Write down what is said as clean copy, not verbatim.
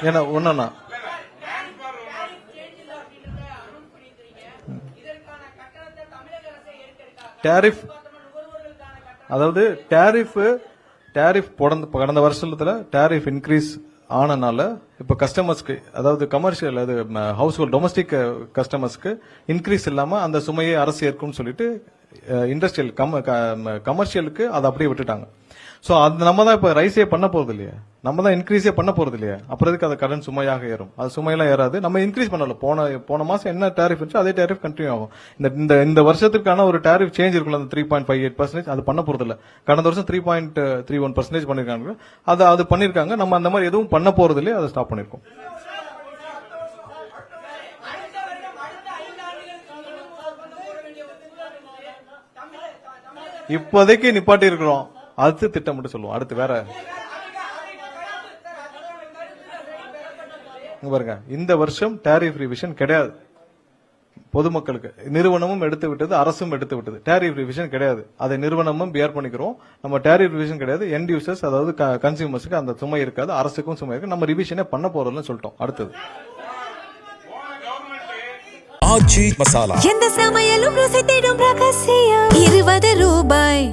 ஏன்னா ஒன்னா டேரிஃப், அதாவது டேரிஃப் கடந்த வருஷத்துல டேரிஃப் இன்க்ரீஸ் ஆனனால இப்ப கஸ்டமர்ஸ்க்கு, அதாவது கமர்ஷியல், அது ஹவுஸ் ஹோல்ட் டொமஸ்டிக் கஸ்டமர்ஸ்க்கு இன்க்ரீஸ் இல்லாம அந்த சுமையை அரசு ஏற்கும்னு சொல்லிட்டு இண்டஸ்ட்ரியல் கமர்ஷியலுக்கு அதை அப்படியே விட்டுட்டாங்க. சோ அது நம்ம தான் இப்ப ரைஸே பண்ண போறது இல்லையா, நம்ம தான் இன்க்ரீஸே பண்ண போறது இல்லையா, அப்புறம் எதுக்கு அது கடன் சுமையாக ஏறும்? அது சுமையெல்லாம் ஏறாது. நம்ம இன்க்ரீஸ் பண்ணல. போன மாசம் என்ன டேரிஃப் இருந்துச்சோ அதே டேரிஃப் கண்டினியூ ஆகும். இந்த வருஷத்துக்கான ஒரு டேரிஃப் சேஞ்ச் இருக்குல்ல, அந்த 3.58% அது பண்ண போறது இல்ல. கடந்த வருஷம் 3.31% பண்ணிருக்காங்க. அது பண்ணிருக்காங்க. நம்ம அந்த மாதிரி எதுவும் பண்ண போறது இல்லையா, அதை ஸ்டாப் பண்ணிருக்கோம். இப்போதைக்கு நிப்பாட்டி இருக்கிறோம். அடுத்து திட்டம் மட்டும் சொல்லுவோம். அடுத்து வேற பாருங்க, இந்த வருஷம் டேரிஃப் ரிவிஷன் கிடையாது. பொதுமக்களுக்கு நிறுவனமும் எடுத்து விட்டது, அரசும் எடுத்து விட்டது. டேரிஃப் ரிவிஷன் கிடையாது. அதை நிறுவனமும் பியர் பண்ணிக்கிறோம். நம்ம டேரிஃப் ரிவிஷன் கிடையாது. எண்ட் யூசர்ஸ், அதாவது கன்சியூமர்ஸ்க்கு அந்த சுமை இருக்காது, அரசுக்கும் சுமை இருக்கு. நம்ம ரிவிஷனே பண்ண போறோம்னு சொல்லிட்டோம். அடுத்தது ஆச்சி மசாலா. எந்த சமையலும் ருசி தேடும் ரகசியம். 20 ரூபாய்.